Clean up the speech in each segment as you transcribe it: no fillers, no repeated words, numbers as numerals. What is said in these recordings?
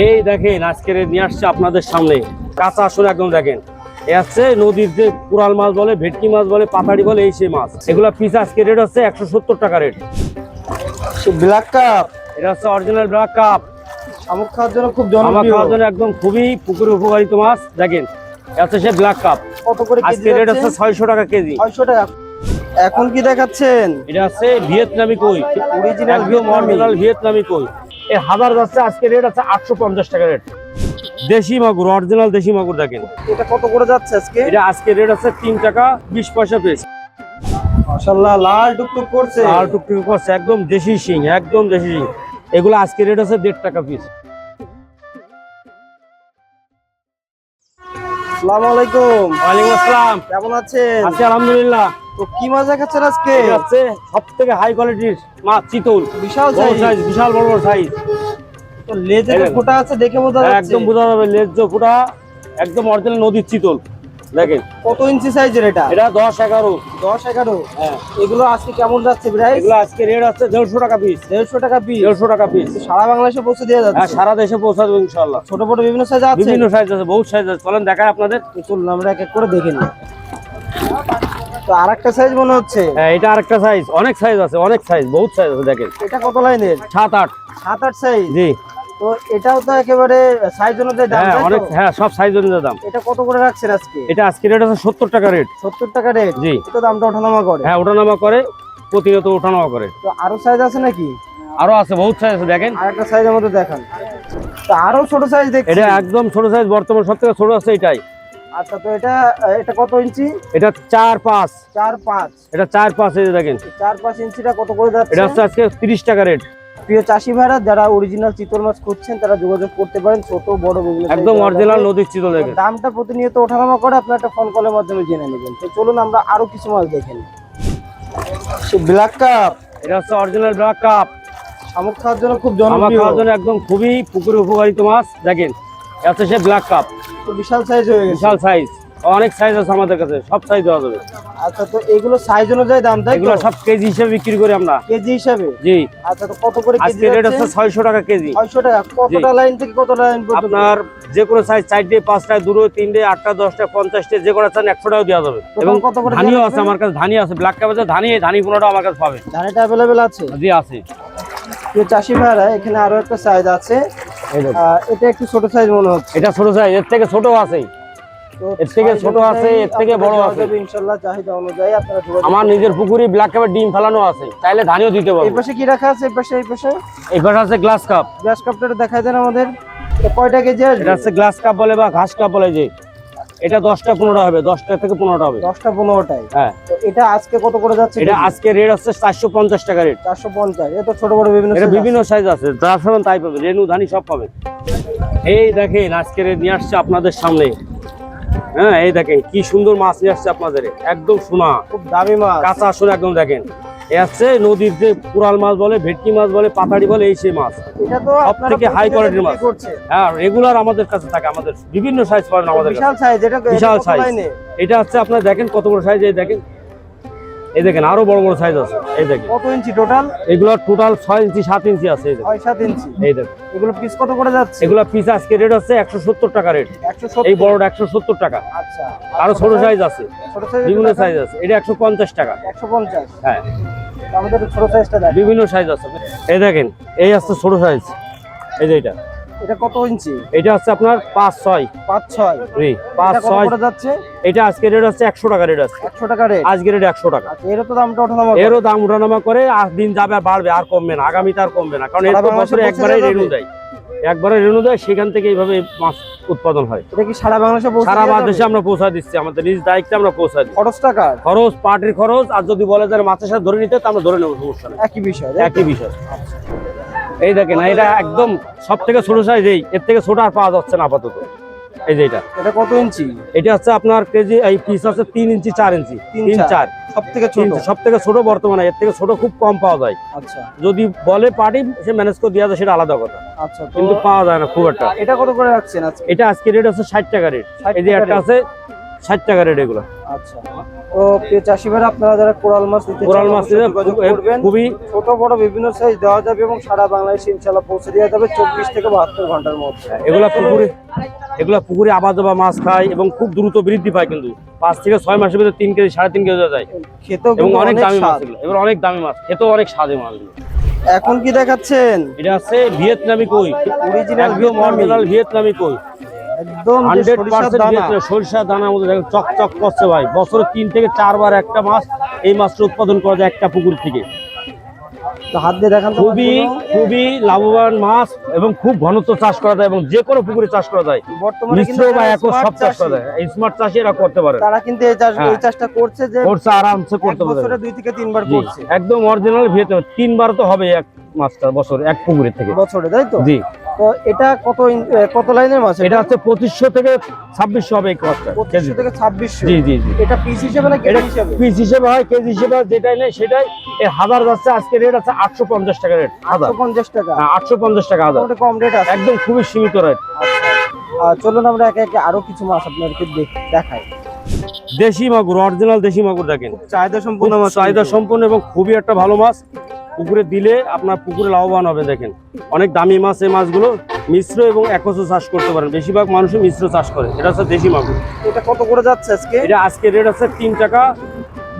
এই দেখেন আজকের নিয়ে আসছে আপনাদের সামনে কাঁচা আসলে একদম দেখেন এ আছে নদীর যে কুড়াল মাছ বলে, ভেটকি মাছ বলে, পাতাড়ি বলে, এই সেই মাছ। এগুলা পিস আজকে রেট হচ্ছে 170 টাকা রেট। ব্ল্যাক কাপ, এটা হচ্ছে অরিজিনাল ব্ল্যাক কাপ। শামুক খাওয়ার জন্য খুব আমার জনপ্রিয়। খাওয়ার জন্য একদম খুবই পুকুরে উপকারিত মাছ। দেখেন এটা সে ব্ল্যাক কাপ। কত করে কেজি আজকে রেট হচ্ছে 600 টাকা কেজি। 600 টাকা। এখন কি দেখাচ্ছেন? এটা হচ্ছে ভিয়েতনামি কই, অরিজিনাল একদম অরিজিনাল ভিয়েতনামি কই। এর হাজার যাচ্ছে আজকে রেট আছে 850 টাকা রেট। দেশি মাগুর, অরিজিনাল দেশি মাগুর দেখেন। এটা কত করে যাচ্ছে আজকে? এটা আজকে রেট আছে 3 টাকা 20 পয়সা পিস। মাশাআল্লাহ, লাল টুকটুক করছে। আর টুকটুক করছে, একদম দেশি শিং, একদম দেশি শিং। এগুলো আজকে রেট আছে 1.5 টাকা পিস। আসসালামু আলাইকুম। ওয়ালাইকুম আসসালাম। কেমন আছেন? আছি আলহামদুলিল্লাহ। তো কি মাছ দেখাচ্ছেন আজকে? এটা হচ্ছে সবথেকে হাই কোয়ালিটির মাছ চিতল। বিশাল বড় সাইজ। সাইজ, বিশাল বড় বড় সাইজ। তো লেজে যে ফোঁটা আছে দেখে বোঝা যাচ্ছে। একদম বোঝা যাবে, লেজ ফুটা একদম অরিজিনাল নদীর চিতল। দেখেন কত ইঞ্চি সাইজের এটা? এটা 10-11। 10-11। হ্যাঁ, এগুলো আজকে কেমন যাচ্ছে প্রাইস? এগুলো আজকে রেট আছে 150 টাকা পিস। 150 টাকা পিস। 150 টাকা পিস। সারা বাংলাদেশে পৌঁছে দেওয়া হ্যাঁ, যাচ্ছে। সারা দেশে পৌঁছা দেবো ইনশাআল্লাহ। ছোট বড় বিভিন্ন সাইজ আছে। বিভিন্ন সাইজ আছে, বহুত সাইজ আছে। চলেন দেখাই আপনাদের। চলুন আমরা এক এক করে দেখে নিই। তো আরেকটা সাইজ মনে হচ্ছে। হ্যাঁ, এটা আরেকটা সাইজ। অনেক সাইজ আছে, অনেক সাইজ, বহুত সাইজ আছে। দেখেন এটা কত লাইনের? 7-8। 7-8 সাইজ। জি তো এটাও তো একেবারে সাইজ অনুযায়ী দাম, হ্যাঁ, তাই তো? অনেক। হ্যাঁ, সব সাইজ অনুযায়ী দাম। এটা কত করে রাখছেন আজকে? এটা আজকে রেট আছে 70 টাকা রেট। 70 টাকা রেট। জি। এটা দামটা ওঠানামা করে। হ্যাঁ, ওঠানামা করে, প্রতিনিয়ত ওঠানামা করে। তো আরো সাইজ আছে নাকি? আরো আছে, বহুত সাইজ আছে। দেখেন আরেকটা সাইজের মধ্যে দেখান। তো আরো ছোট সাইজ দেখছি। এটা একদম ছোট সাইজ, বর্তমান সব থেকে ছোট আছে এটাই। আচ্ছা, তো এটা এটা কত ইঞ্চি? এটা 4-5। 4-5। এটা 4-5, এই যে দেখেন। 4-5 ইঞ্চিটা কত করে যাচ্ছে? এটা হচ্ছে আজকে 30 টাকা রেট। প্রিয় চাষি ভাইরা, যারা অরিজিনাল চিতল মাছ খুঁজছেন তারা যোগাযোগ করতে পারেন। ছোট বড় বিভিন্ন size একদম দেওয়া অরিজিনাল যাবে। নদীর চিতল। দেখেন দামটা প্রতিনিয়ত ওঠানামা করে, আপনার একটা ফোন কলের মাধ্যমে জেনে নেবেন। তো চলুন আমরা আরো কিছু মাছ দেখেন। ব্ল্যাক কাপ, এটা হচ্ছে অরিজিনাল ব্ল্যাক কাপ। শামুক খাওয়ার জন্য খুব আমার জনপ্রিয়। খাওয়ার জন্য একদম খুবই পুকুরে উপকারিত মাছ। দেখেন এটা হচ্ছে সে ব্ল্যাক কাপ। তো বিশাল সাইজ হয়ে গেছে। বিশাল সাইজ, অনেক সাইজ আছে আমাদের কাছে, সব সাইজ দেওয়া যাবে। আচ্ছা, তো এগুলো সাইজ অনুযায়ী দাম, তাই তো? এগুলো সব কেজি হিসেবে বিক্রি করি আমরা। কেজি হিসাবে? জি। আচ্ছা, তো কত করে কেজি আজকে রেট হচ্ছে 600 টাকা কেজি। 600 টাকা। কতটা লাইন থেকে কতটা লাইন পর্যন্ত? আপনার যে কোনো সাইজ, 4টে, 5টা, 2, 3টে, 8টা, 10টা, 50টে, যে কোনো চান 100 টাকা দেওয়া যাবে। এবং কত করে ধানিও দেওয়া আছে যাবে? আমার কাছে, ধানি আছে, ব্ল্যাক কাপ আছে, ধানি 15টা আমার কাছে পাবে। ধানটা অ্যাভেলেবেল আছে? জি আছে। প্রিয় চাষি ভাইরা, এখানে আরো একটা সাইজ আছে। এটা একটু ছোট সাইজ মনে হচ্ছে। এটা ছোট সাইজ, এর থেকে ছোট আছে, তো এর থেকে size ছোট আছে, অনুযায়ী এর থেকে বড় আপনারা আছে। যোগাযোগ ইনশাআল্লাহ চাহিদা অনুযায়ী আপনারা যোগাযোগ আমার নিজের পুকুরে ব্ল্যাক কাপের ডিম ফেলানো আছে, চাইলে ধানিও দিতে এই পারবো। পাশে কি রাখা আছে? এই পাশে, এই পাশে এবার আছে গ্লাস কাপ। গ্যাস কাপটা দেখাই দেন আমাদের। তো কয়টা কেজি আসবে? এটা হচ্ছে গ্লাস কাপ বলে বা ঘাস কাপ বলে। যে এটা 10টা 15টা হবে, 10টা থেকে 15টা হবে। 10টা 15টাই। হ্যাঁ, তো এটা আজকে কত করে যাচ্ছে? এটা আজকে রেট হচ্ছে 450 টাকা রেট। 450। এটা ছোট বড় বিভিন্ন এটা size বিভিন্ন আছে। সাইজ আছে, যা পাবেন তাই পাবেন, রেনু ধানি সব পাবেন। এই দেখেন আজকে নিয়ে আসছে আপনাদের সামনে। হ্যাঁ, এই দেখেন কি সুন্দর মাছ নিয়ে আসছে আপনাদের, একদম সোনা, খুব দামি মাছ। কাঁচা সোনা একদম। দেখেন এ হচ্ছে নদীর যে কুড়াল মাছ বলে, ভেটকি মাছ বলে, পাতাড়ি বলে, এই সেই মাছ। এটা তো সব আপনারা থেকে হাই কোয়ালিটির মাছ। বিক্রি করছেন। হ্যাঁ, রেগুলার আমাদের কাছে থাকে, আমাদের বিভিন্ন সাইজ পাবেন আমাদের কাছে। বিশাল সাইজ। এটা বিশাল কত সাইজ। লাইনে? এটা হচ্ছে আপনার দেখেন কত বড় সাইজ। এই দেখেন, এই দেখেন আরো বড় বড় সাইজ আছে। এই দেখেন কত ইঞ্চি টোটাল? এগুলো টোটাল 6 ইঞ্চি 7 ইঞ্চি আছে। এই দেখেন, 6-7 ইঞ্চি। এই দেখেন এগুলো পিস কত করে যাচ্ছে? এগুলো পিস আজকে রেট হচ্ছে 170 টাকা রেট। 170। এই বড়টা 170 টাকা। আচ্ছা, আরো ছোট সাইজ আছে, ছোট সাইজ বিভিন্ন সাইজ আছে। এটা 150 টাকা। 150। হ্যাঁ, আমাদের ছোট সাইজটা দেখ। বিভিন্ন সাইজ আছে। এই দেখেন এই আছে ছোট সাইজ। এই যে এটা কত ইঞ্চি? এটা হচ্ছে আপনার 5-6। 5-6। জি, এটা কত 5-6। করে যাচ্ছে? এটা আজকে রেট হচ্ছে 100 টাকা রেট আছে। 100 টাকা রেট। আজকে রেট 100 টাকা। আচ্ছা, এরও তো দামটা ওঠানামা করে। এরও দাম উঠানামা করে, আর দিন যাবে আর বাড়বে, আর কমবে না, আগামীতে আর কমবে না। কারণ এর তো বছরে একবারে রেনু দেয়, একবারে রেনু দেয়, সেখান থেকে এইভাবে মাছ উৎপাদন হয়। এটা কি সারা বাংলাদেশে পৌঁছে সারা দেওয়া বাংলাদেশে যাবে? আমরা পৌঁছা দিচ্ছি, আমাদের নিজ দায়িত্বে আমরা পৌঁছা দিচ্ছি। খরচ টাকা? খরচ পার্টির খরচ, আর যদি বলে যে মাছের সাথে ধরে নিতে, তা আমরা ধরে নেবো, সমস্যা নেই, একই বিষয়। একই বিষয়। এই দেখেন এটা একদম সব থেকে ছোট সাইজ। এর থেকে ছোট আর পাওয়া যাচ্ছে না আপাতত। এই যে এটা কত ইঞ্চি? এটা হচ্ছে আপনার কেজি, এই পিস আছে 3 ইঞ্চি 4 ইঞ্চি। 3-4 সব থেকে ছোট। সব থেকে ছোট বর্তমানে। এর থেকে ছোট খুব কম পাওয়া যায়। আচ্ছা, যদি বলে পার্টি সে ম্যানেজ করে দেওয়া যায়, সেটা আলাদা কথা, আচ্ছা। তো কিন্তু পাওয়া যায় না খুব একটা। এটা কত করে রাখছেন আজকে? এটা আজকে রেট আছে 60 টাকা রেট। 60 এই যে টাকা একটা rate। আছে 60 টাকা রেট এগুলো। আচ্ছা, তো প্রিয় চাষি ভাইরা, আপনারা যারা কোরাল মাছ নিতে চান, কোরাল মাছ অবশ্যই যোগাযোগ করবেন। খুবই ছোট বড় বিভিন্ন সাইজ দেওয়া যাবে এবং সারা বাংলাদেশে ইনশাআল্লাহ পৌঁছে দেওয়া যাবে 24 থেকে 72 ঘন্টার মধ্যে। এগুলা পুকুরে আবার যাবা মাছ খায় এবং খুব দ্রুত বৃদ্ধি পায়, কিন্তু 5 থেকে 6 মাসের ভিতরে 3 কেজি 3.5 কেজি হয়ে যায়। খেতেও এবং কিন্তু অনেক অনেক দামি মাছ স্বাদ। এগুলো, এবার অনেক দামি মাছ, খেতেও অনেক স্বাদে মাছগুলো। এখন কি দেখাচ্ছেন? এটা আছে ভিয়েতনামি কই, অরিজিনাল একদম অরিজিনাল ভিয়েতনামি কই, একদম যে সরিষার 100% দানা। ভিয়েতনামি সরিষার দানার মধ্যে দেখেন চকচক করছে ভাই। বছরে 3 থেকে 4 বার একটা মাছ এই মাছটা উৎপাদন করা যায় একটা পুকুর থেকে। তো হাত দিয়ে দেখান তো খুবই মাছগুলো। খুবই লাভবান মাছ এবং খুব ঘনত্ব চাষ করা যায় এবং যে কোনো পুকুরে চাষ করা যায়। বর্তমানে কিন্তু মিশ্র বা যারা একো smart সব চাষ করা চাষী, যায়, এই স্মার্ট চাষি এরা করতে পারে, তারা কিন্তু এই হ্যাঁ। চাষটা করছে যে করছে আরামসে করতে এক পারে। বছরে 2 থেকে 3 বার জি, করছে একদম অরিজিনাল ভিয়েতনামি। 3 বার তো হবে এক মাছটা বছর এক পুকুরের থেকে। বছরে, তাই তো? জি, তো এটা কত লাইনের মাছ? এটা হচ্ছে 2500 থেকে 2600 হবে এই মাছটা 2500 থেকে 2600। জি জি জি। এটা পিস হিসেবে না এটা কেজি হিসেবে? পিস হিসেবে হয়, কেজি হিসেবে হয়, যেটাই নেই সেটাই। এর হাজার যাচ্ছে আজকে রেট আছে 850 টাকা রেট হাজার। 850 টাকা। হ্যাঁ, 850 টাকা হাজার, মোটামুটি কম রেট আছে। একদম খুবই সীমিত রেট। আচ্ছা, চলুন আমরা একে একে আরো কিছু মাছ আপনাদেরকে দেখাই। দেশি মাগুর, অরিজিনাল দেশি মাগুর দেখেন, চাহিদা সম্পূর্ণ মাছ, চাহিদা সম্পন্ন এবং খুবই একটা ভালো মাছ। পুকুরে দিলে আপনার পুকুরে লাভবান হবে। দেখেন অনেক দামি মাছ এই মাছগুলো। মিশ্র এবং একশো চাষ করতে পারেন, বেশিরভাগ মানুষই মিশ্র চাষ করে। এটা হচ্ছে দেশি মাগুর। এটা কত করে যাচ্ছে আজকে? এটা আজকে রেট আছে 3 টাকা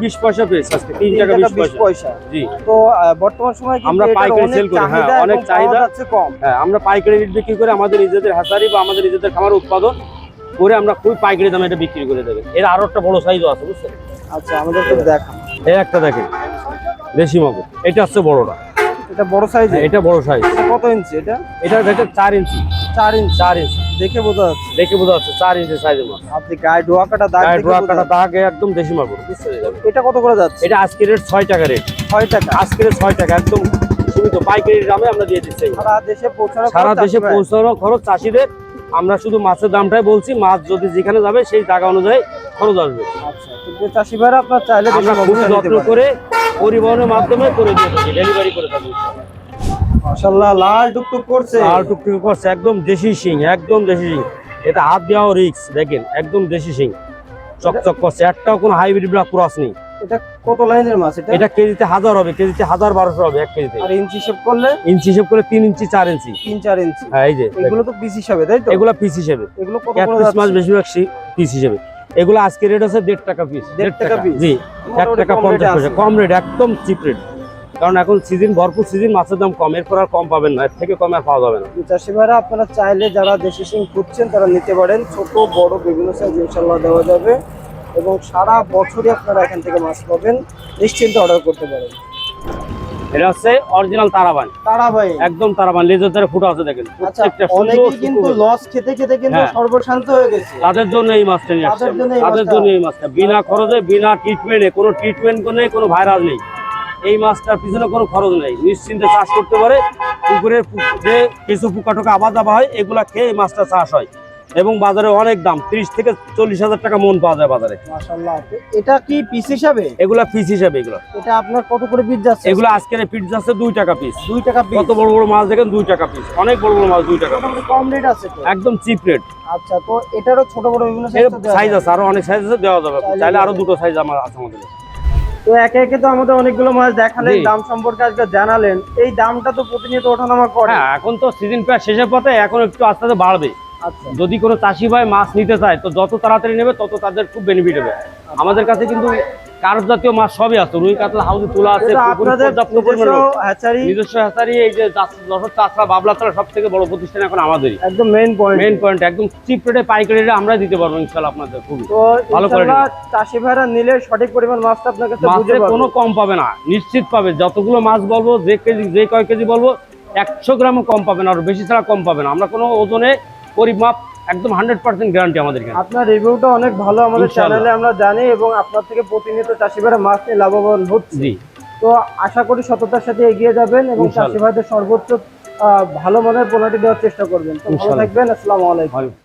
20 পয়সা পেয়েছে আজকে, 3 টাকা 20 পয়সা। জি, তো বর্তমান সময়ে কিন্তু আমরা এটার পাইকারি অনেক সেল করি, হ্যাঁ, চাহিদা অনেক এবং চাহিদা। পাওয়া যাচ্ছে কম। হ্যাঁ, আমরা পাইকারি রেট বিক্রি করে আমাদের নিজেদের হাসারি বা আমাদের নিজেদের খামার উৎপাদন করে আমরা খুব পাইকারি দামে এটা বিক্রি করে দেবেন। এর আরো একটা বড় সাইজও আছে, বুঝছেন? আচ্ছা, আমাদেরকে দেখান। এই একটা দেখেন দেশি মাগুর, এটা হচ্ছে বড়টা। এটা বড় সাইজ। এটা বড় সাইজ। কত ইঞ্চি এটা? এটা দেখেন 4 ইঞ্চি। 4 ইঞ্চি। 4 ইঞ্চি দেখে বোঝা যাচ্ছে। দেখে বোঝা যাচ্ছে 4 ইঞ্চি সাইজের মাছ। আপনি গায়ে ডোয়া কাটা দাগ গায়ে দেখে ডোরা বোঝা কাটা যাচ্ছে। দাগ, একদম দেশি মাগুর, বুঝছেন? এটা কত করে যাচ্ছে? এটা আজকের রেট 6 টাকা রেট। 6 টাকা। আজকের 6 টাকা একদম সীমিত পাইকারি দামে আমরা দিয়ে দিচ্ছি। সারা দেশে পৌঁছানো সারা দেশে পৌঁছানো খরচ চাষিদের। আমরা শুধু মাছের দামটাই বলছি, মাছ যদি যেখানে যাবে সেই টাকা অনুযায়ী খরচ আসবে। আচ্ছা, কিন্তু চাষি ভাইরা আপনার চাইলে আমরা খুবই যত্ন করে পরিবহনের মাধ্যমে করে দিয়ে থাকি, ডেলিভারি করে থাকি। মাশাআল্লাহ, লাল টুকটুক করছে। আর টুকটুকি করছে, একদম দেশি শিং, একদম দেশি শিং। এটা হাত দেওয়াও রিক্স, দেখেন একদম দেশি শিং, চকচক করছে। একটাও কোনো হাইব্রিড বা ক্রস নেই। এটা কত লাইনের মাছ এটা? এটা কেজিতে 1000 হবে, কেজিতে 1000-1200 হবে এক কেজিতে। আর ইঞ্চি হিসেব করলে? ইঞ্চি হিসেব করে 3 ইঞ্চি 4 ইঞ্চি। 3-4 ইঞ্চি। হ্যাঁ, এই যে এগুলো তো পিস হিসাবে, তাই তো? এগুলা পিস হিসেবে। এগুলো কত এক করে পিস মাছ যাচ্ছে? বেশিরভাগ পিস হিসেবে। এগুলো আজকে রেট আছে 1.5 টাকা পিস। 1.5 টাকা piece? জি, 1 মোটামুটি টাকা কম 50 rate পয়সা, আছে। কম রেট, একদম চিপ রেট। কারণ এখন সিজন, ভরপুর সিজন, মাছের দাম কম, এরপর আর কম পাবেন না, এর থেকে কম আর পাওয়া যাবে না। চাষি ভাইরা আপনারা চাইলে যারা দেশি শিং খুঁজছেন তারা নিতে পারেন। ছোট বড় বিভিন্ন সাইজ ইনশাআল্লাহ দেওয়া যাবে এবং সারা বছরই আপনারা এখান থেকে মাছ পাবেন, নিশ্চিন্তে অর্ডার করতে পারেন। এটা হচ্ছে অরিজিনাল তারাবান, তারা ভাই, একদম তারাবান, লেজের ধারে ফুটা আছে দেখেন। আচ্ছা, প্রত্যেকটা সুন্দর অনেকেই কিন্তু সুন্দর। লস খেতে খেতে কিন্তু হ্যাঁ। সর্বশান্ত হয়ে গেছে। তাদের জন্য এই মাছটা নিয়ে আসছে, তাদের জন্য এই তাদের মাছটা। জন্য এই মাছটা বিনা খরচে, বিনা ট্রিটমেন্টে, কোনো ট্রিটমেন্ট নেই, কোনো ভাইরাস নেই। এই মাছটার পিছনে কোনো খরচ নেই, নিশ্চিন্তে চাষ করতে পারে। পুকুরে যে কিছু পোকা টোকা আবার দাবা হয়, এগুলা খেয়ে এই মাছটা চাষ হয় এবং বাজারে অনেক দাম, 30 থেকে 40 হাজার টাকা মন পাওয়া যায় বাজারে। মাশাআল্লাহ, তো এটা কি পিস হিসাবে? এগুলা পিস হিসাবে। এগুলো এটা আপনার কত করে পিস যাচ্ছে? এগুলো আজকের পিস যাচ্ছে 2 টাকা পিস। 2 টাকা পিস। কত বড় বড় মাছ দেখেন, 2 টাকা পিস, অনেক বড় বড় মাছ 2 টাকা। মোটামুটি কম রেট আছে তো? একদম চিপ রেট। আচ্ছা, তো এটারও ছোট বড় বিভিন্ন এর সাইজ সাইজ আছে, আরো অনেক সাইজ আছে, দেওয়া যাবে। চাইলে আরো 2টো সাইজ আমার আছে আমাদের। তো একে একে তো আমাদের অনেকগুলো মাছ দেখালেন, জি। দাম সম্পর্কে আজকে জানালেন। এই দামটা তো প্রতিনিয়ত ওঠানামা করে। হ্যাঁ, এখন তো সিজন প্রায় শেষের পথে, এখন একটু আস্তে আস্তে বাড়বে। আচ্ছা, যদি কোনো চাষি ভাই মাছ নিতে চায় তো যত তাড়াতাড়ি নেবে তত তাদের খুব বেনিফিট হবে। আমাদের কাছে কিন্তু কার্প জাতীয় মাছ সবই আছে, রুই কাতলা হাউসে তোলা আছে, এটা পুকুরে আপনাদের পর্যাপ্ত নিজস্ব পরিমাণে হ্যাচারি, নিজস্ব হ্যাচারি। এই যে যশোর চাষরা, বাবলা চাষরা, সব থেকে বড় প্রতিষ্ঠান এখন আমাদেরই। একদম মেইন পয়েন্ট। মেইন পয়েন্ট, একদম চিপ রেটে পাইকারি রেটে আমরা দিতে পারবো ইনশাআল্লাহ আপনাদের। খুবই তো ভালো করে ইনশাআল্লাহ চাষি ভাইরা নিলে সঠিক পরিমাণ মাছটা আপনার কাছে বুঝে মাছের পাবে। কোনো কম পাবে না, নিশ্চিত পাবে। যতগুলো মাছ বলবো, যে কেজি, যে কয় কেজি বলবো, 100 গ্রামও কম পাবে না, আর বেশি ছাড়া কম পাবে না। আমরা কোনো ওজনে পরিমাপ একদম 100% গ্যারান্টি আমাদের এখানে। আপনার রিভিউটা অনেক ভালো আমাদের ইনশাআল্লাহ। চ্যানেলে আমরা জানি এবং আপনার থেকে প্রতিনিয়ত চাষি ভাইরা মাছ নিয়ে লাভবান হচ্ছে। জি, তো আশা করি সততার সাথে এগিয়ে যাবেন এবং ইনশাআল্লাহ। চাষি ভাইদের সর্বোচ্চ ভালো মানের পণ্যটি দেওয়ার চেষ্টা করবেন। তো ভালো ইনশাআল্লাহ। থাকবেন। আসসালামু আলাইকুম।